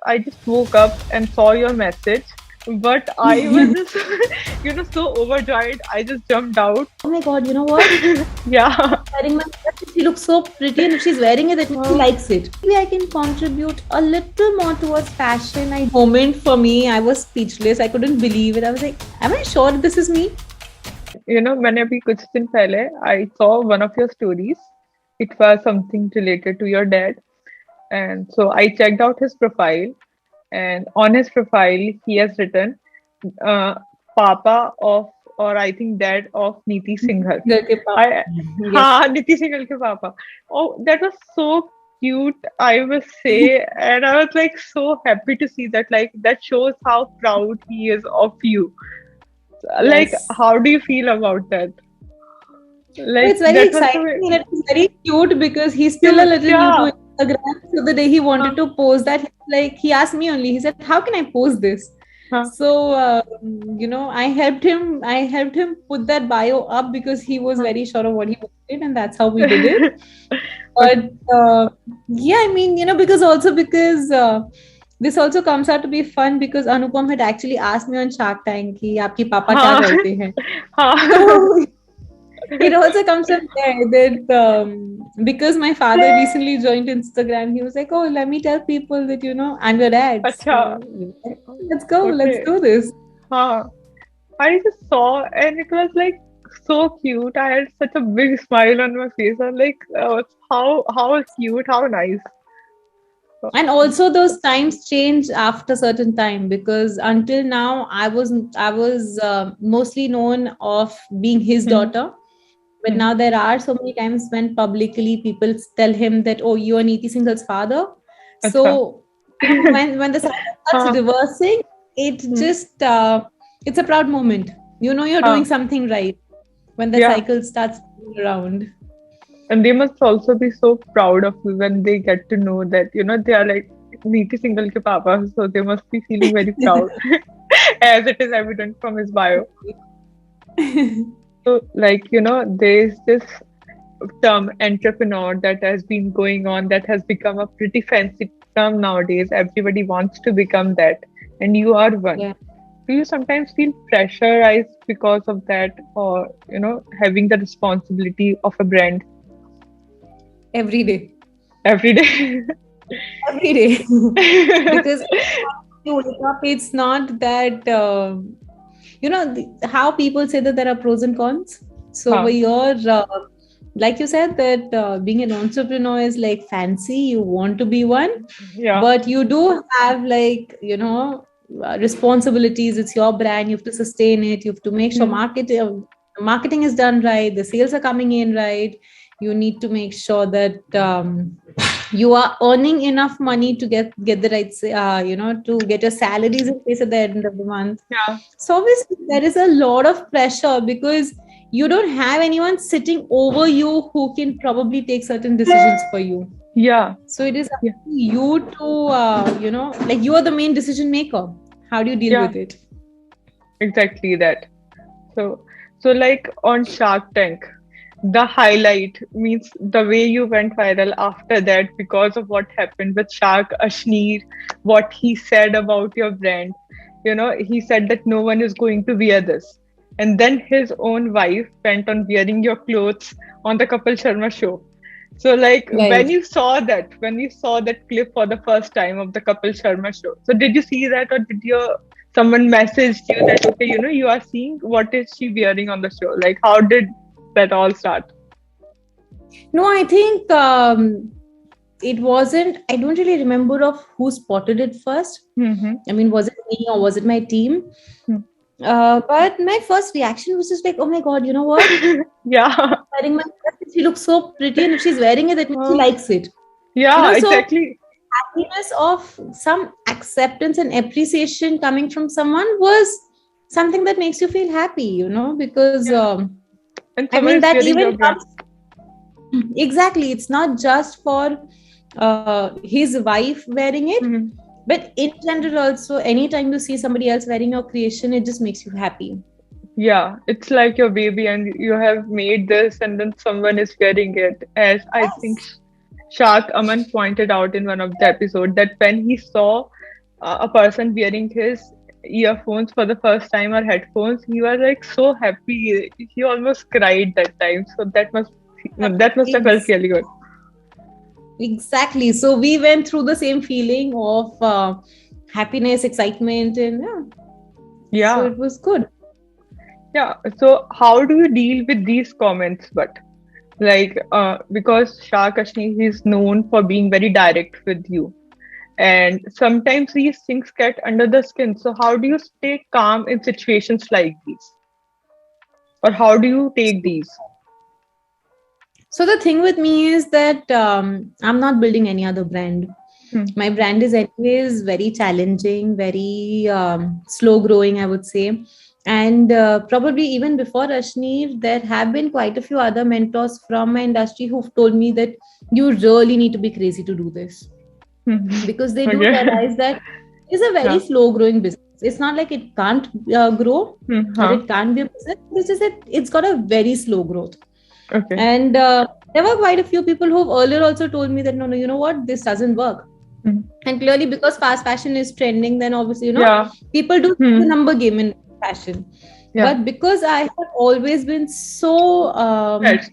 I just woke up and saw your message, but I was just, so overjoyed. I just jumped out. Oh my God, you know what? Yeah. Wearing my dress, she looks so pretty, and if she's wearing it, that means she Oh, likes it. Maybe I can contribute a little more towards fashion. I moment for me, I was speechless. I couldn't believe it. I was like, am I sure this is me? मैंने अभी कुछ दिन पहले I saw one of your stories. It was something related to your dad, and so I checked out his profile, and on his profile he has written, uh, "Papa of, or I think dad of Niti Singhal." घर के I, pass. Yes. हाँ, Niti Singhal के पापा. Oh, that was so cute, I must say, and I was like so happy to see that. Like that shows how proud he is of you. Like, Yes. how do you feel about that? It's Like very that was the exciting way. and it's very cute because he's still a Cute, little new yeah. to Instagram. So the day he Huh, wanted to post that, he asked me only. He said, "How can I post this?" huh. So I helped him. I helped him put that bio up because he was Huh. very sure of what he wanted, and that's how we did it. Okay. But yeah, I mean, because this also comes out to be fun because Anupam had actually asked me on Shark Tank कि आपके पापा क्या हाँ, करते हैं. हाँ. So it also comes from there that because my father recently joined Instagram, he was like, "Oh, let me tell people that I'm your dad." अच्छा. So let's go, let's Okay. do this. हाँ. I just saw, and it was like so cute. I had such a big smile on my face. I was like, how cute, how nice. So, And also those times change after certain time because until now I was mostly known of being his hmm, daughter. But hmm. now there are so many times when publicly people tell him that, oh, you are Niti Singhal's father. अच्छा. So, when the cycle starts हाँ, reversing, it hmm, just it's a proud moment. You're doing हाँ. something right when the Yeah. cycle starts around. And they must also be so proud of you when they get to know that, they are like Niti Singhal ke papa. So they must be feeling very proud, as it is evident from his bio. So, like, there's this term entrepreneur that has been going on, that has become a pretty fancy term nowadays. Everybody wants to become that, and you are one. Yeah, Do you sometimes feel pressurized because of that, or, having the responsibility of a brand every day, every day? every day, because you wake up, it's not that how people say that there are pros and cons. So over Huh. here, like you said, that being an entrepreneur is like fancy. You want to be one, Yeah. but you do have responsibilities. It's your brand. You have to sustain it. You have to make sure Hmm. marketing is done right. The sales are coming in right. You need to make sure that you are earning enough money to get the right to get your salaries in place at the end of the month. Yeah. So obviously there is a lot of pressure because you don't have anyone sitting over you who can probably take certain decisions for you. Yeah. So it is up Yeah. to you to like you are the main decision maker. How do you deal Yeah. with it? Exactly that. So, like on Shark Tank, the highlight means the way you went viral after that because of what happened with Shark Ashneer, what he said about your brand. He said that no one is going to wear this. And then his own wife went on wearing your clothes on the Kapil Sharma show. So, like, Right. when you saw that clip for the first time of the Kapil Sharma show, so did you see that, or did your someone messaged you that, okay, you are seeing what is she wearing on the show? Like, how did that all start? No, I think it wasn't. I don't really remember of who spotted it first. Mm-hmm. I mean, was it me or was it my team? But my first reaction was just like, oh my God, you know what? Yeah. Wearing my dress, she looks so pretty, and if she's wearing it, that means she Uh, likes it. yeah, So exactly. happiness of some acceptance and appreciation coming from someone was something that makes you feel happy, because Yeah. And I someone mean is that wearing your even brand. comes exactly. It's not just for his wife wearing it, Mhm. but in general also, anytime you see somebody else wearing your creation, it just makes you happy. Yeah, it's like your baby, and you have made this, and then someone is wearing it. As I think Yes. Shak Aman pointed out in one of the episodes, that when he saw a person wearing his earphones for the first time or headphones, he was like so happy. He almost cried that time. So that must have felt Ex- really good. exactly. So we went through the same feeling of happiness, excitement, and yeah, so Yeah, it was good. yeah. So how do you deal with these comments? But like, because Shah Kashni is known for being very direct with you, and sometimes these things get under the skin. So how do you stay calm in situations like these, or how do you take these? So the thing with me is that I'm not building any other brand. Hmm. My brand is anyways very challenging, very slow growing, I would say. And probably even before Ashneer, there have been quite a few other mentors from my industry who've told me that you really need to be crazy to do this, Hmm. because they do Okay. realize that it's a very Yeah. slow growing business. It's not like it can't grow Hmm. or Huh. it can't be a business. It's just that it's got a very slow growth. Okay. And there were quite a few people who've earlier also told me that no, no, you know what, this doesn't work. Hmm. And clearly, because fast fashion is trending, then obviously, Yeah. people do the Hmm. number game in fashion. Yeah. But because I have always been so Right.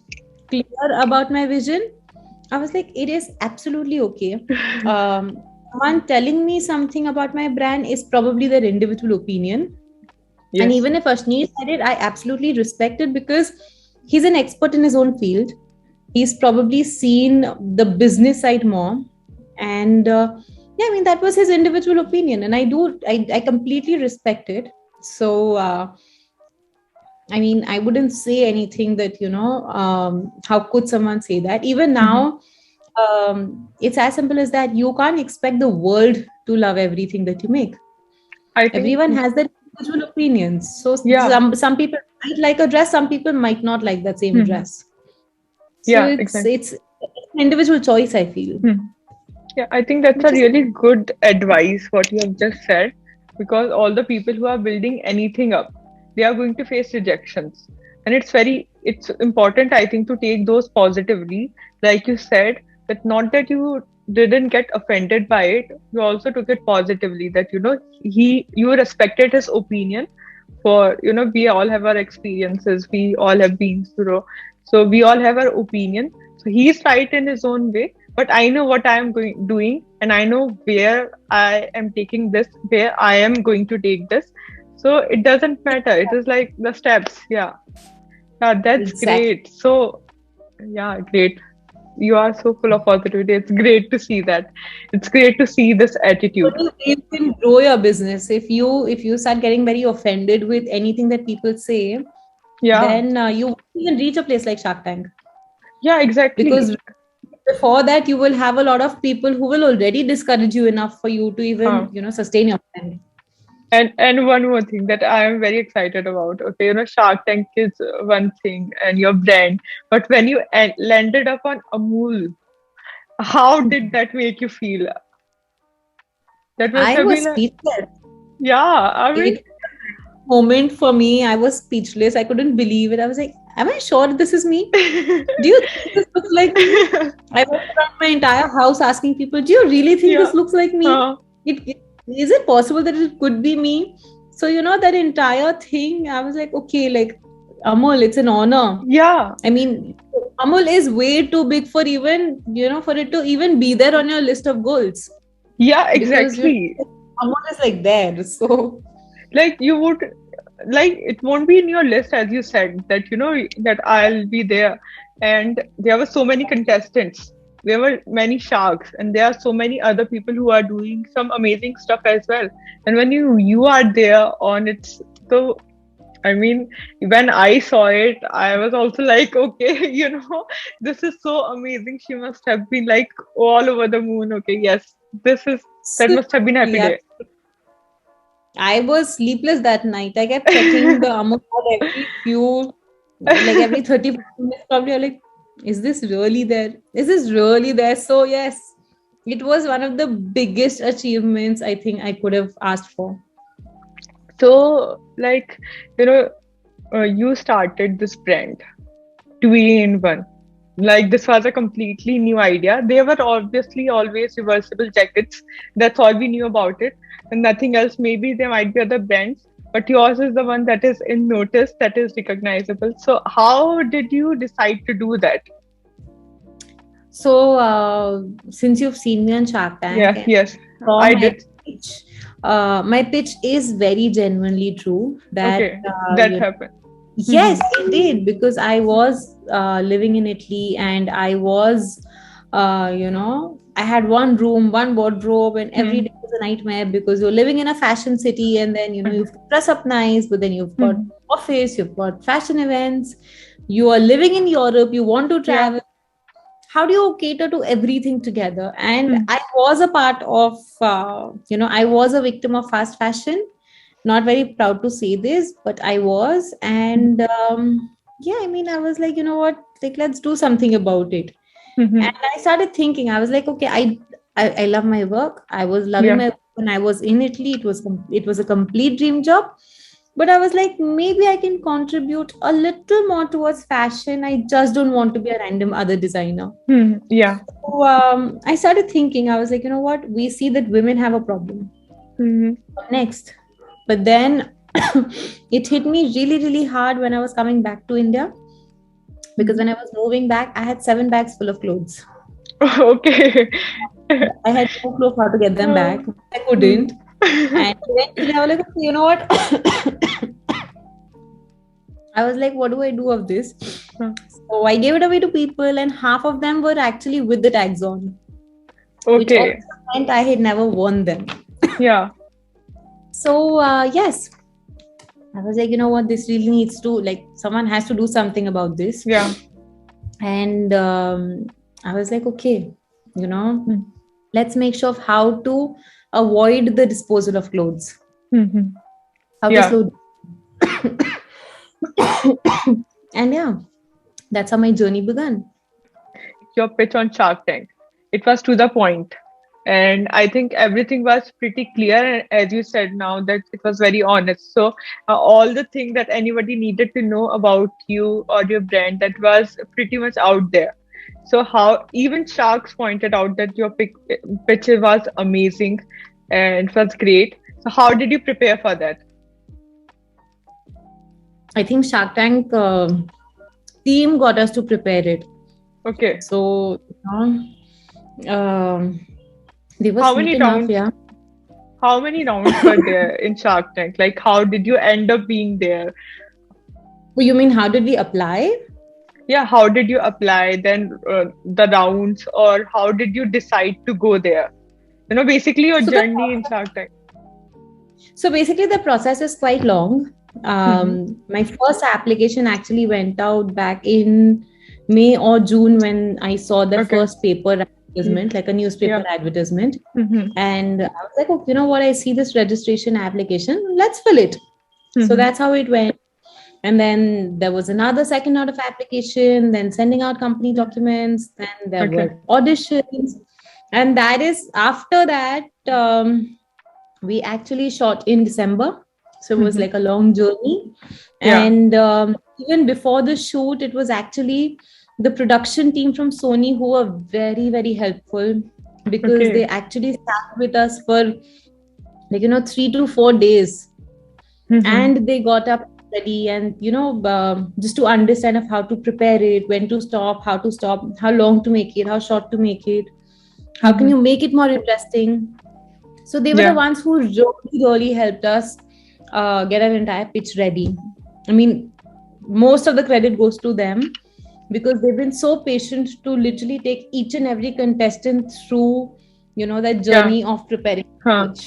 clear about my vision, I was like, it is absolutely okay. Someone telling me something about my brand is probably their individual opinion. And Yes. even if Ashneer said it, I absolutely respect it, because he's an expert in his own field. He's probably seen the business side more. And yeah, I mean, that was his individual opinion. And I completely respect it. So, I mean, I wouldn't say anything that, how could someone say that? Even Hmm. now, it's as simple as that. You can't expect the world to love everything that you make. I think. Everyone has their individual opinions. So Yeah. some people might like a dress, some people might not like that same Hmm. dress. So Yeah. it's Exactly. it's an individual choice, I feel. Hmm. Yeah, I think that's a Which is really good advice what you have just said, because all the people who are building anything up, they are going to face rejections. And it's important, I think, to take those positively. Like you said, that not that you didn't get offended by it, you also took it positively, that you respected his opinion. For we all have our experiences, we all have been through, so we all have our opinion. So he's right in his own way, but I know what I am doing, and I know where I am taking this, where I am going to take this. So it doesn't matter, it is like the steps. Yeah. Yeah, that's exactly. great. So yeah, great. You are so full of positivity. It's great to see that. It's great to see this attitude. Only way you can grow your business. If you start getting very offended with anything that people say, Yeah. then you won't even reach a place like Shark Tank. Yeah, exactly. Because before that, you will have a lot of people who will already discourage you enough for you to even Huh. sustain your brand. And one more thing that I am very excited about. Okay, Shark Tank is one thing and your brand, but when you landed up on Amul, how did that make you feel? That must I have was been like, speechless. yeah, I mean, It moment for me. I was speechless. I couldn't believe it. I was like, am I sure this is me? Do you think this looks like me? I went around my entire house asking people, do you really think yeah, this looks like me? Is it possible that it could be me? So, that entire thing, I was like, okay, like, Amol, it's an honor. yeah, I mean, Amol is way too big for even, for it to even be there on your list of goals. yeah, Because, exactly. Amol is like there. So, Like you would, like it won't be in your list as you said that that I'll be there, and there were so many contestants, there were many sharks, and there are so many other people who are doing some amazing stuff as well. And when you are there on it, so I mean, when I saw it, I was also like, okay, this is so amazing. She must have been like all over the moon. Okay, yes, that so must have been happy yeah, day. I was sleepless that night. I kept checking the Amul every like every 30 minutes probably. I'm like, is this really there? Is this really there? So yes, it was one of the biggest achievements I think I could have asked for. So, like, you started this brand, Twee in one. like this was a completely new idea. They were obviously always reversible jackets. That's all we knew about it, and nothing else. Maybe there might be other brands, but yours is the one that is in notice, that is recognizable. So, how did you decide to do that? So, since you've seen me on Shark Tank Yeah, and yes, saw I my did. pitch, my pitch is very genuinely true. That Okay, that happened. yes, it did, because I was living in Italy, and I was, I had one room, one wardrobe, and every Hmm. day was a nightmare, because you're living in a fashion city, and then you have to dress up nice, but then you've got Hmm. office, you've got fashion events, you are living in Europe, you want to Yeah. travel. How do you cater to everything together? And Hmm. I was a part of, I was a victim of fast fashion. Not very proud to say this, but I was. And yeah, I mean, I was like, you know what, like, let's do something about it. Hmm. And I started thinking, I was like, okay, I love my work. I was loving Yeah. my work when I was in Italy. It was a complete dream job. But I was like, maybe I can contribute a little more towards fashion. I just don't want to be a random other designer. Hmm. Yeah. So I started thinking, I was like, you know what? We see that women have a problem. Hmm. What next? But then it hit me really, really hard when I was coming back to India, because when I was moving back, I had 7 bags full of clothes. Okay. I had no clue how to get them back. I Hmm. couldn't. And eventually I was like, okay, you know what? I was like, what do I do of this? So I gave it away to people, and half of them were actually with the tags on, which also Okay. meant I had never worn them. Yeah. So, yes, I was like, you know what, this really needs to, like, someone has to do something about this. Yeah. And I was like, okay, you know, Hmm. let's make sure of how to avoid the disposal of clothes. Hmm. How to Yeah. slow and yeah, that's how my journey began. Your pitch on Shark Tank. It was to the point. And I think everything was pretty clear. And as you said now, that it was very honest. So all the thing that anybody needed to know about you or your brand, that was pretty much out there. So how even Sharks pointed out that your pitch was amazing and it was great. So how did you prepare for that? I think Shark Tank team got us to prepare it. Okay. So, they were How sweet many enough, rounds? yeah. How many rounds were there in Shark Tank? Like, how did you end up being there? You mean how did we apply? Yeah, how did you apply then the rounds, or how did you decide to go there? Basically your So the journey in Shark Tank. so basically the process is quite long. Hmm. My first application actually went out back in May or June, when I saw the Okay. first paper advertisement, like a newspaper Yeah. advertisement. Hmm. And I was like, oh, you know what? I see this registration application. Let's fill it. So Hmm. that's how it went. And then there was another second out of application, then sending out company documents, then there Okay. were auditions. And that is after that, we actually shot in December. So it was Hmm. like a long journey. Yeah. And even before the shoot, it was actually the production team from Sony who were very, very helpful, because they Okay. actually sat with us for, like, 3 to 4 days, Hmm. and they got up ready, and just to understand of how to prepare it, when to stop, how to stop, how long to make it, how short to make it, how can Hmm. you make it more interesting. So they were the Yeah. ones who really, really helped us get an entire pitch ready. I mean, most of the credit goes to them, because they've been so patient to literally take each and every contestant through, that Yeah. journey of preparing the Huh. pitch.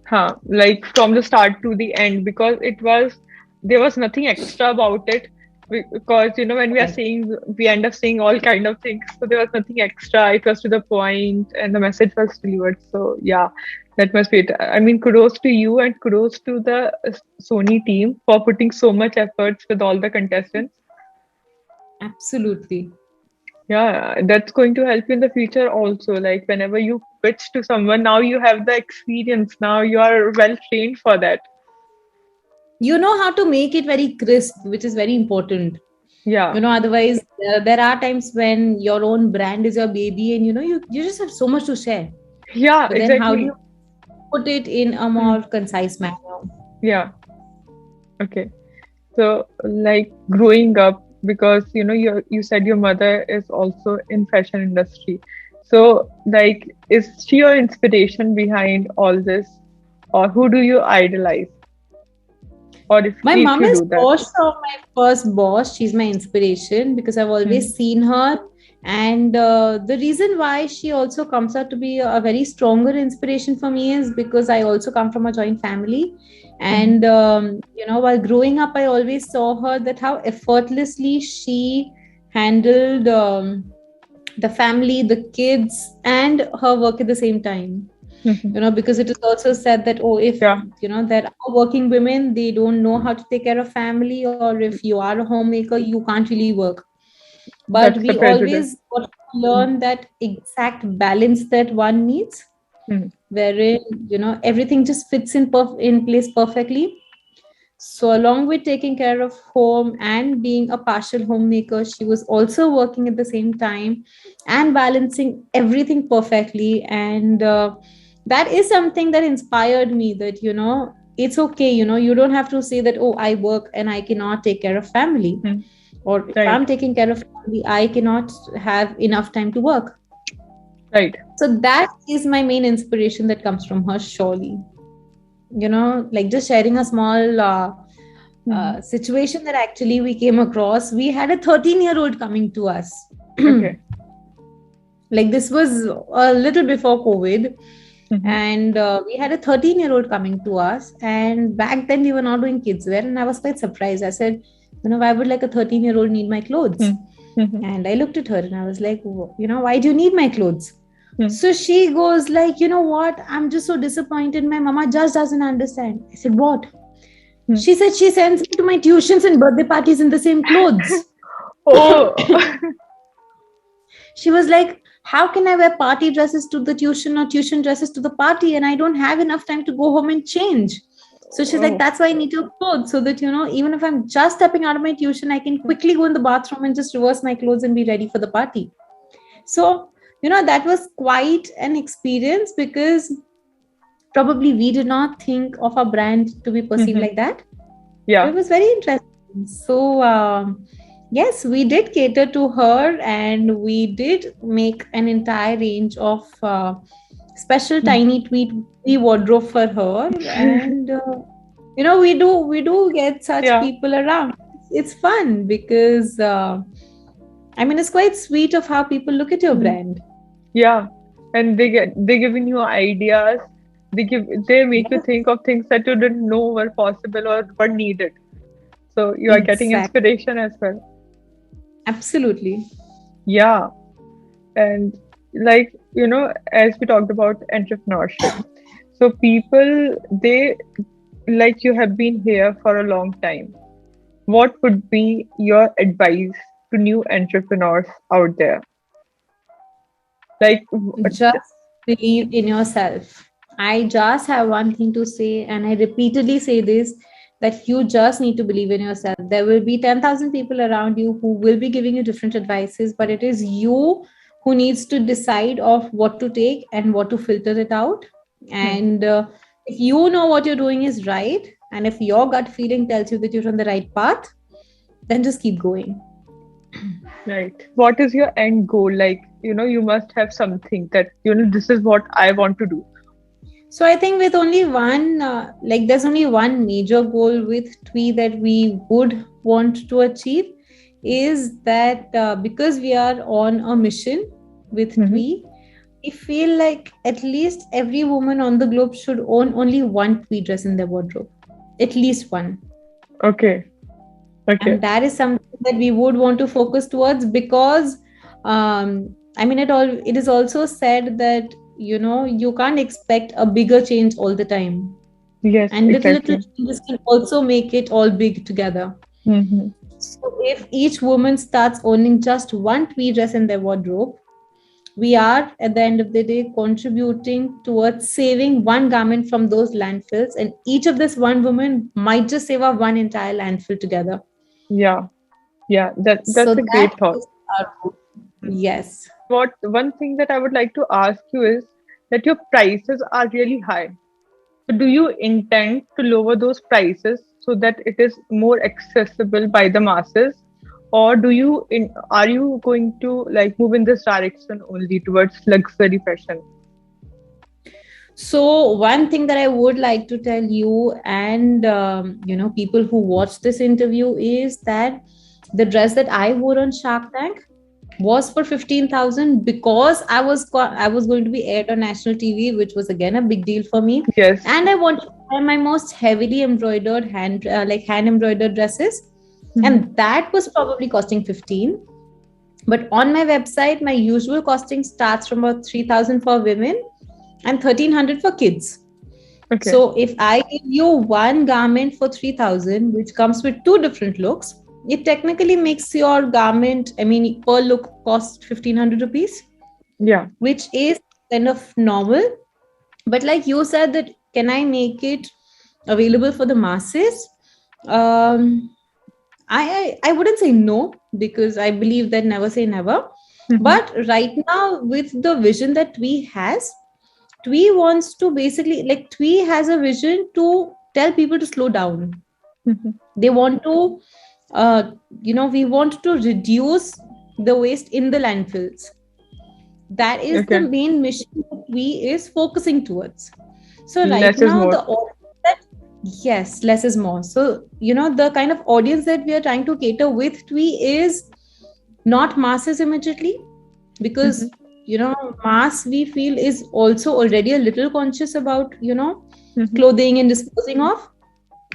Huh. Like from the start to the end, because there was nothing extra about it. Because when we are Correct. saying, we end up saying all kind of things, so there was nothing extra. It was to the point and the message was delivered. So yeah, that must be it. I mean, kudos to you and kudos to the Sony team for putting so much efforts with all the contestants. Absolutely. Yeah, that's going to help you in the future also. Like whenever you pitch to someone, now you have the experience. Now you are well trained for that. You know how to make it very crisp, which is very important. Yeah. Otherwise there are times when your own brand is your baby, and you just have so much to share. Yeah, But then how do you exactly. put it in a Hmm. more concise manner? Yeah. Okay. So, like growing up, because you said your mother is also in fashion industry. So, like, is she your inspiration behind all this, or who do you idolize, or My if mom you is do that? for sure my first boss. She's my inspiration because I've Hmm. always seen her. And the reason why she also comes out to be a very stronger inspiration for me is because I also come from a joint family. Hmm. And, while growing up, I always saw her that how effortlessly she handled the family, the kids, and her work at the same time. Hmm. Because it is also said that, oh, if Yeah, there are working women, they don't know how to take care of family, or if you are a homemaker, you can't really work. But that's we the prejudice. always got to Hmm. learn that exact balance that one needs, Hmm. wherein everything just fits in place perfectly. So along with taking care of home and being a partial homemaker, she was also working at the same time and balancing everything perfectly. And that is something that inspired me, that it's okay. You don't have to say that, oh, I work and I cannot take care of family, Hmm. or if Right, I'm taking care of family, I cannot have enough time to work. right. So that is my main inspiration that comes from her, surely. Like just sharing a small Hmm. situation that actually we came across. We had a 13-year-old coming to us. Okay. Like this was a little before COVID. Hmm. And we had a 13-year-old coming to us. And back then we were not doing kids wear. And I was quite surprised. I said, why would like a 13-year-old need my clothes? Hmm. Hmm. And I looked at her and I was like, why do you need my clothes? Hmm. So she goes like, you know what? I'm just so disappointed. My mama just doesn't understand. I said, what? Hmm. She said she sends me to my tuitions and birthday parties in the same clothes. Oh. She was like, how can I wear party dresses to the tuition or tuition dresses to the party? And I don't have enough time to go home and change. So she's like, Oh. that's why I need your clothes, so that, even if I'm just stepping out of my tuition, I can quickly go in the bathroom and just reverse my clothes and be ready for the party. So, that was quite an experience, because probably we did not think of our brand to be perceived Hmm. like that. But Yeah. it was very interesting. So, yes, we did cater to her, and we did make an entire range of special Hmm. tiny tweet wardrobe for her. And, we do get such Yeah. people around. It's fun because, it's quite sweet of how people look at your Hmm. brand. Yeah. And they giving you ideas. They make you Yes, think of things that you didn't know were possible or were needed. So you are getting exactly. inspiration as well. Absolutely. Yeah. And like, as we talked about entrepreneurship. So people, they like you have been here for a long time. What would be your advice to new entrepreneurs out there? Like, Just believe in yourself. I just have one thing to say, and I repeatedly say this, that you just need to believe in yourself. There will be 10,000 people around you who will be giving you different advices, but it is you who needs to decide of what to take and what to filter it out. hmm, And if you know what you're doing is right, and if your gut feeling tells you that you're on the right path, then just keep going. right. What is your end goal? Like, you must have something that, this is what I want to do. So I think with only one, there's only one major goal with Twee that we would want to achieve, is that because we are on a mission with Hmm. Twee, we feel like at least every woman on the globe should own only one Twee dress in their wardrobe, at least one. Okay. Okay. And that is something that we would want to focus towards, because it is also said that you can't expect a bigger change all the time, Yes, and little exactly. changes can also make it all big together. Hmm. So if each woman starts owning just one tweed dress in their wardrobe, we are at the end of the day contributing towards saving one garment from those landfills, and each of this one woman might just save our one entire landfill together. Yeah. Yeah, So that's a that great thought. is our goal. Yes. What one thing that I would like to ask you is that your prices are really high. So do you intend to lower those prices so that it is more accessible by the masses? Or are you going to like move in this direction only towards luxury fashion? So one thing that I would like to tell you and people who watch this interview is that the dress that I wore on Shark Tank was for 15,000 because I was going to be aired on national TV, which was again a big deal for me, Yes. and I wanted to wear my most heavily embroidered hand embroidered dresses, Mhm. and that was probably costing 15. But on my website, my usual costing starts from about 3,000 for women and 1,300 for kids. Okay. So if I give you one garment for 3,000, which comes with two different looks, it technically makes your garment, I mean, per look cost 1,500 rupees, Yeah. which is kind of normal. But like you said, that can I make it available for the masses? Um, I wouldn't say no because I believe that never say never. Mhm. But right now, with the vision that Twee has, Twee wants to basically like Twee has a vision to tell people to slow down. Mhm. They want to, we want to reduce the waste in the landfills. That is the Okay. main mission that Twee is focusing towards. So right Less is now, more. the audience that yes, less is more. So the kind of audience that we are trying to cater with Twee is not masses immediately, because Mhm. mass we feel is also already a little conscious about Mhm. clothing and disposing of,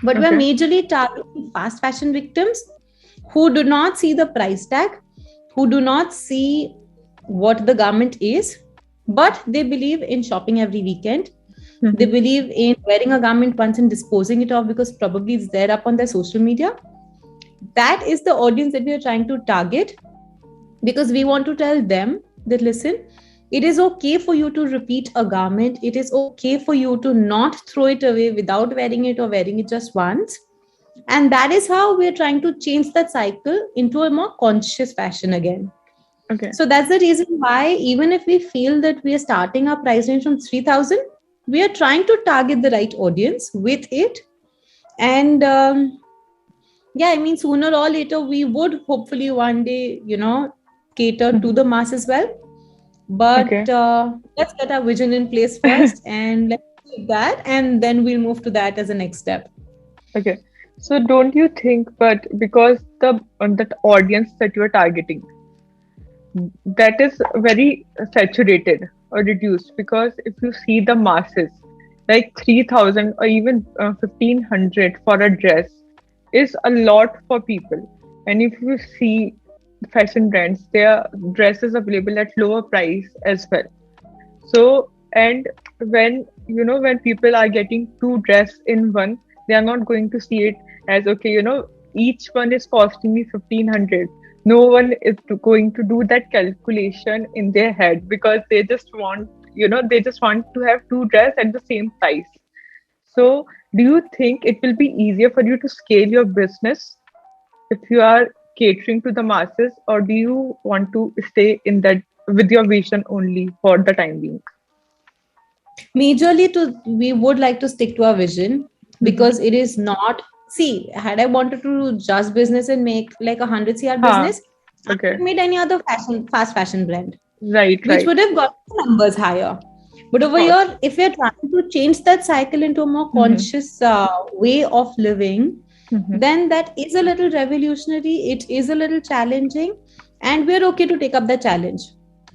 but we're Okay. majorly targeting fast fashion victims who do not see the price tag, who do not see what the garment is, but they believe in shopping every weekend. They Mhm. believe in wearing a garment once and disposing it off because probably it's there up on their social media. That is the audience that we are trying to target, because we want to tell them that listen, it is okay for you to repeat a garment, it is okay for you to not throw it away without wearing it or wearing it just once. And that is how we are trying to change that cycle into a more conscious fashion again. Okay. So that's the reason why, even if we feel that we are starting our price range from 3,000, we are trying to target the right audience with it. And yeah, I mean, sooner or later, we would hopefully one day, cater to Mhm. the mass as well. But Okay. let's get our vision in place first, and let's do that, and then we'll move to that as a next step. Okay. So don't you think, but because the that audience that you are targeting, that is very saturated or reduced, because if you see the masses, like 3,000 or even 1,500 for a dress is a lot for people. And if you see fashion brands, their dresses available at lower price as well. So, and when people are getting two dress in one, they are not going to see it as okay, each one is costing me 1,500. No one is going to do that calculation in their head, because they just want to have two dress at the same price. So, do you think it will be easier for you to scale your business if you are catering to the masses, or do you want to stay in that with your vision only for the time being? Majorly, we would like to stick to our vision, Mm-hmm. because it is not. See, had I wanted to do just business and make like 100 CR Ha. business, I could Okay. have made any other fast fashion brand, Right. which Right. would have got the numbers higher. But Of over course. here, if we're trying to change that cycle into a more Mm-hmm. conscious way of living, Mm-hmm. then that is a little revolutionary. It is a little challenging, and we're okay to take up the challenge.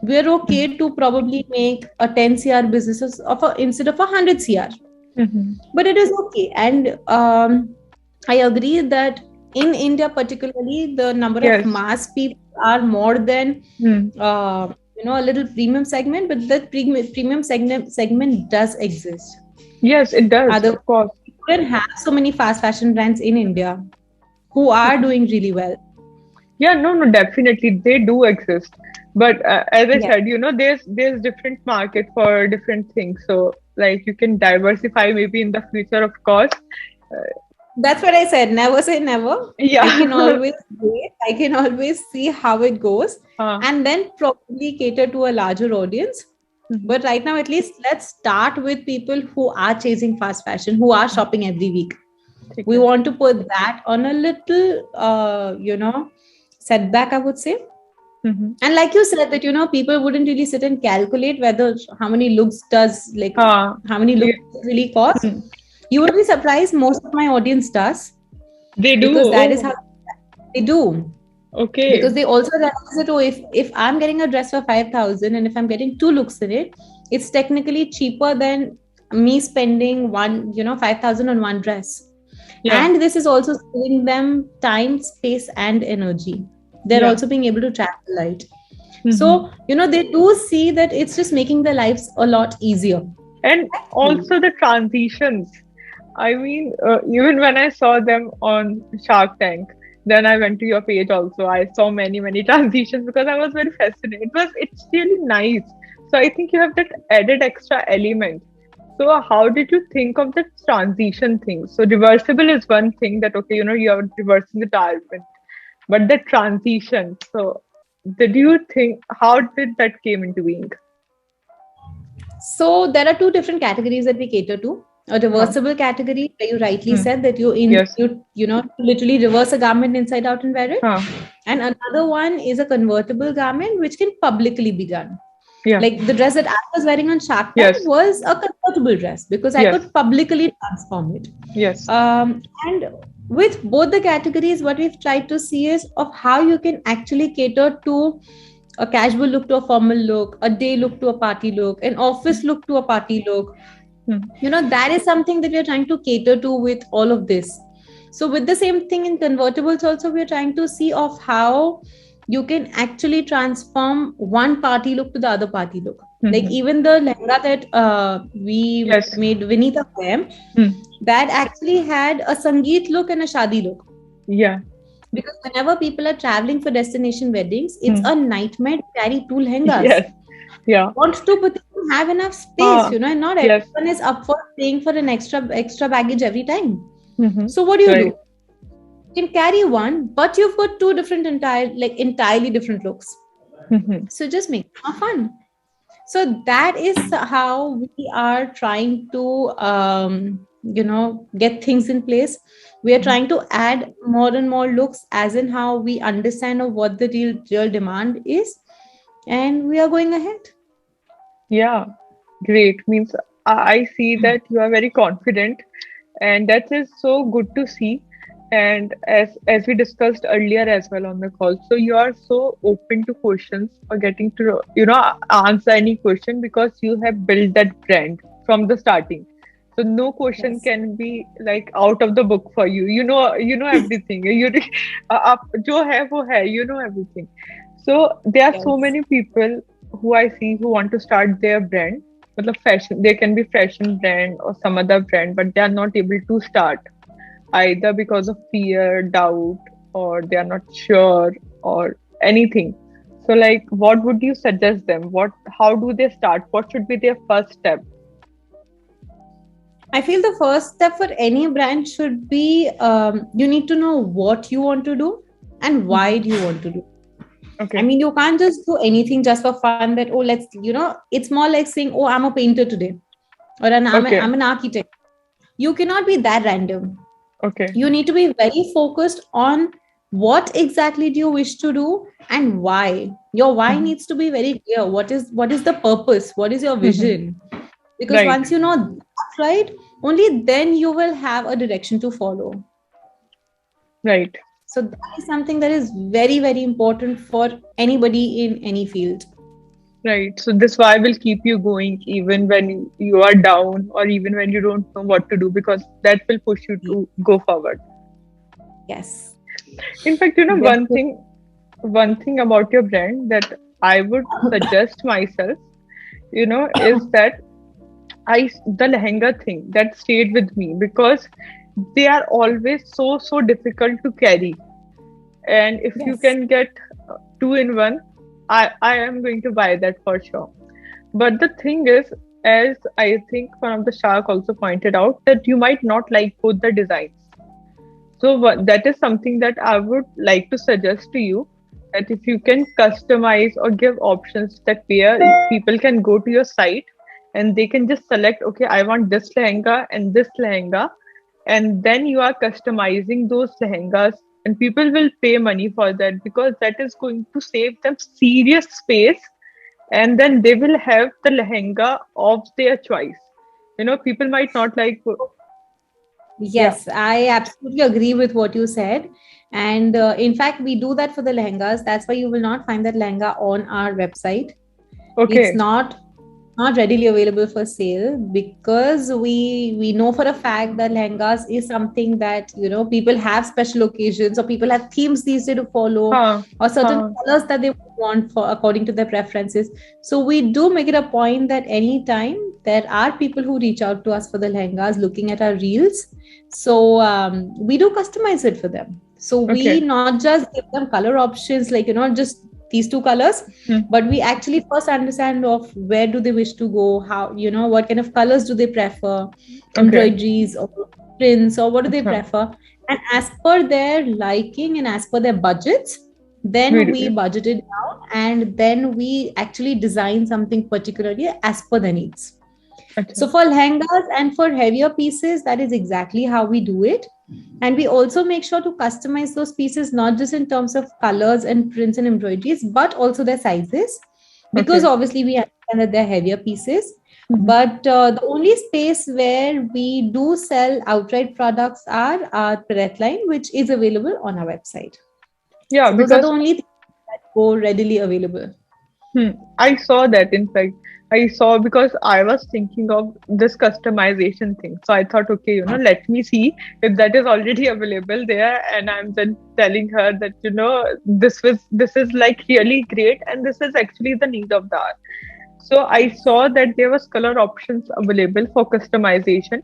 We're okay to probably make a 10 CR businesses instead of 100 CR, Mm-hmm. but it is okay. And I agree that in India, particularly, the number of Yes. mass people are more than Mm. a little premium segment, but that premium segment does exist. Yes, it does. Otherwise, Of course. we couldn't have so many fast fashion brands in India who are Mhm. doing really well. Yeah. No. No. Definitely, they do exist. But as I Yeah. said, there's different market for different things. So like you can diversify maybe in the future, of course. That's what I said. Never say never. I can Yeah. always wait. I can always see how it goes uh, and then probably cater to a larger audience. mhm. But right now, at least let's start with people who are chasing fast fashion, who are shopping every week. ठीक We है. want to put that on a little, setback, I would say. Mhm. And like you said, that, people wouldn't really sit and calculate whether how many looks does, like, हाँ, how many looks ये, it really cost. Hmm, You would be surprised, most of my audience does, they do. because that is Oh, how they do. okay. Because they also realize that, oh, if I'm getting a dress for 5,000 and if I'm getting two looks in it, it's technically cheaper than me spending 5,000 on one dress. Yeah, And this is also saving them time, space, and energy. They're yeah. also being able to travel light. Mhm. So, they do see that it's just making their lives a lot easier. And also the transitions. I mean, even when I saw them on Shark Tank, then I went to your page also. I saw many, many transitions because I was very fascinated. It's really nice. So I think you have that added extra element. So how did you think of the transition thing? So reversible is one thing that, okay, you are reversing the garment, but the transition. So did you think, how did that came into being? So there are two different categories that we cater to. A Huh. reversible category, where you rightly Hmm. said that Yes. you literally reverse a garment inside out and wear it. Huh. And another one is a convertible garment, which can publicly be done. Yeah. Like the dress that I was wearing on Shark Tank Yes. was a convertible dress because I Yes. could publicly transform it. Yes. And with both the categories, what we've tried to see is of how you can actually cater to a casual look to a formal look, a day look to a party look, an office look to a party look. Hmm. That is something that we are trying to cater to with all of this. So with the same thing in convertibles also, we are trying to see of how you can actually transform one party look to the other party look. Like Hmm. even the lehenga that we Yes. made Vinita wear, Hmm. that actually had a sangeet look and a shadi look. Yeah. Because whenever people are traveling for destination weddings, it's Hmm. a nightmare to carry two lehengas. Yes. Yeah. Want to, but they don't have enough space, and not Yes. everyone is up for paying for an extra baggage every time. Hmm. So what do? Right. You can carry one, but you've got two different entirely different looks. Hmm. So just make it more fun. So that is how we are trying to get things in place. We are trying to add more and more looks, as in how we understand of what the real demand is, and we are going ahead. Yeah. Great. Means I see that you are very confident, and that is so good to see. And as we discussed earlier as well on the call, so you are so open to questions or getting to answer any question because you have built that brand from the starting. So no question Yes. can be like out of the book for you. You know everything. You up jo hai wo hai. You know everything. So there are so Yes. many people who I see who want to start their brand. मतलब fashion, they can be fashion brand or some other brand, but they are not able to start either because of fear, doubt, or they are not sure or anything. So like, what would you suggest them? How do they start? What should be their first step? I feel the first step for any brand should be, you need to know what you want to do and why do you want to do. I Okay. mean, you can't just do anything just for fun that, oh, it's more like saying, oh, I'm a painter today, or Okay. I'm an architect. You cannot be that random. Okay. You need to be very focused on what exactly do you wish to do and why. Your why Mhm. needs to be very clear. What is the purpose? What is your Mhm. vision? Because Right. once you know that, right, only then you will have a direction to follow. Right. So that is something that is very, very important for anybody in any field. Right. So this why will keep you going even when you are down or even when you don't know what to do, because that will push you to go forward. Yes. In fact, Definitely. one thing about your brand that I would suggest myself, is that the lehenga thing that stayed with me because they are always so difficult to carry. And if you Yes. can get two in one, I am going to buy that for sure. But the thing is, as I think one of the shark also pointed out, that you might not like both the designs. So that is something that I would like to suggest to you, that if you can customize or give options that where people can go to your site and they can just select, okay, I want this lehenga and this lehenga, and then you are customizing those lehengas, and people will pay money for that because that is going to save them serious space, and then they will have the lehenga of their choice. People might not like, yeah, Yes, I absolutely agree with what you said. And in fact, we do that for the lehengas. That's why you will not find that lehenga on our website. It's okay, not readily available for sale, because we know for a fact that lehengas is something that, people have special occasions, or people have themes these days to follow, huh, or certain huh, colors that they want for according to their preferences. So we do make it a point that anytime there are people who reach out to us for the lehengas looking at our reels, so we do customize it for them. So we okay, not just give them color options, like, just these two colors, hmm, but we actually first understand of where do they wish to go, how, what kind of colors do they prefer, okay, embroideries or prints, or what do they acha, prefer. And as per their liking and as per their budgets, then we video, budget it down, and then we actually design something particularly as per the needs. acha, So for lehengas and for heavier pieces, that is exactly how we do it. And we also make sure to customize those pieces, not just in terms of colors and prints and embroideries, but also their sizes, because okay, obviously we understand that they're heavier pieces. mhm. But the only space where we do sell outright products are our product line, which is available on our website. Yeah, So those are the because only things that go readily available. I saw that. In fact, I saw because I was thinking of this customization thing. So I thought, okay, let me see if that is already available there. And I'm then telling her that, this is like really great, and this is actually the need of the hour. So I saw that there was color options available for customization.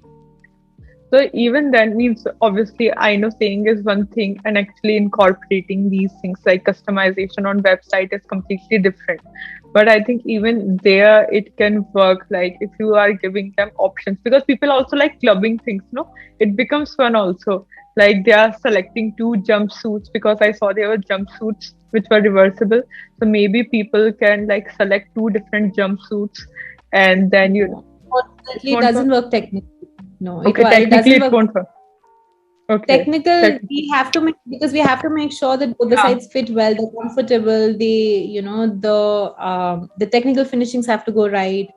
So even then means, obviously, I know saying is one thing, and actually incorporating these things like customization on website is completely different. But I think even there it can work, like if you are giving them options, because people also like clubbing things, no? It becomes fun also. Like they are selecting two jumpsuits, because I saw there were jumpsuits which were reversible. So maybe people can like select two different jumpsuits, and then No, it unfortunately, it won't work. doesn't work technically. No, Okay, it technically doesn't it work. won't work. Okay. Technical, Tech- we have to make, because we have to make sure that both the yeah. sides fit well, they're comfortable, the technical finishings have to go right,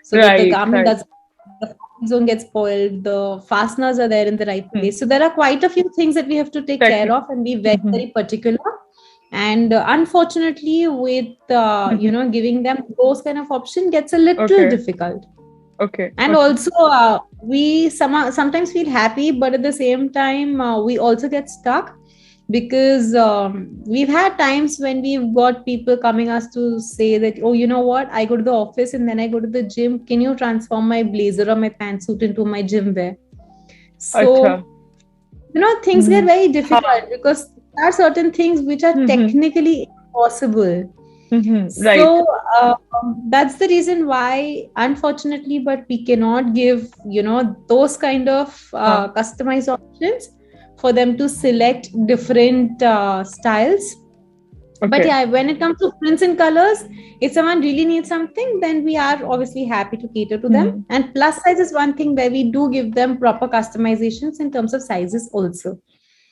so that the Right, garment right. doesn't, the fabric zone get spoiled, the fasteners are there in the right Hmm. place. So there are quite a few things that we have to take care Technique. of and be very, Mm-hmm. very particular. And unfortunately, with Mm-hmm. giving them those kind of option gets a little Okay. difficult. Okay. And Okay. also we sometimes feel happy, but at the same time we also get stuck, because we've had times when we've got people coming us to say that, oh, you know what, I go to the office and then I go to the gym, can you transform my blazer or my pantsuit into my gym wear? Acha. So things get Mm-hmm. very Ha. difficult, because there are certain things which are Mm-hmm. technically impossible. Mm-hmm. Right. So that's the reason why, unfortunately, but we cannot give, those kind of Ha. customized options for them to select different styles. But Okay. yeah, when it comes to prints and colors, if someone really needs something, then we are obviously happy to cater to them. Mm-hmm. And plus size is one thing where we do give them proper customizations in terms of sizes also,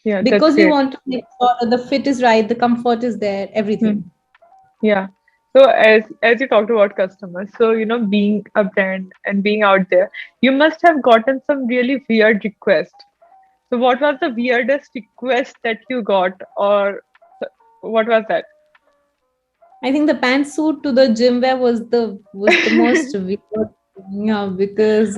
Yeah, that's because we great. want to make sure that the fit is right, the comfort is there, Hmm. everything. Yeah. So as you talked about customers, so being a brand and being out there, you must have gotten some really weird requests. So what was the weirdest request that you got, or what was that? I think the pantsuit to the gym wear was the most weird thing, because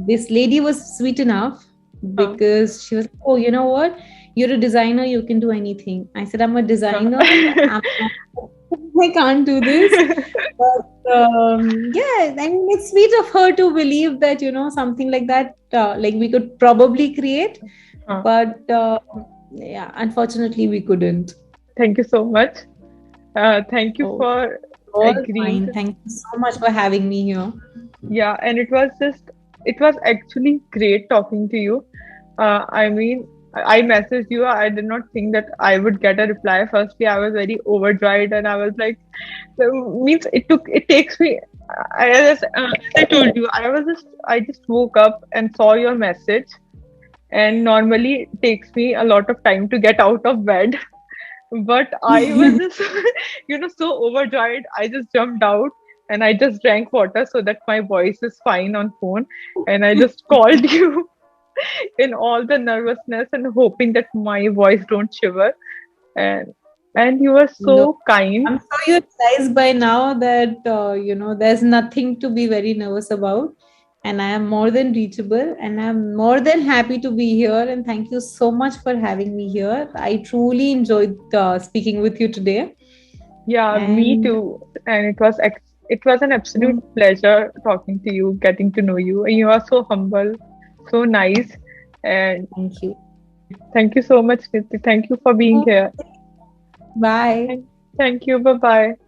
this lady was sweet enough, Huh. because she was, oh, you know what? You're a designer, you can do anything. I said, I'm a designer. Huh. I can't do this. But yeah, I mean, it's sweet of her to believe that, something like that, like we could probably create. Huh. But yeah, unfortunately, we couldn't. Thank you so much. Thank you Oh, for all agreeing fine. to, Thank you so much for having me here. yeah, and it was actually great talking to you. I mean, I messaged you. I did not think that I would get a reply. Firstly, I was very overjoyed, and I was like, means it takes me. As I told you, I just woke up and saw your message, and normally it takes me a lot of time to get out of bed. But I was just, so overjoyed. I just jumped out and I just drank water so that my voice is fine on phone, and I just called you in all the nervousness and hoping that my voice don't shiver. And you were No, so kind. I'm sure you realize by now that there's nothing to be very nervous about, and I am more than reachable, and I'm more than happy to be here. And thank you so much for having me here. I truly enjoyed speaking with you today. Yeah, me And too. And it was an absolute pleasure talking to you, getting to know you. And you are so humble, so nice. And thank you. thank you so much, Niti. Thank you for being here. Bye. Thank, thank you. Bye bye.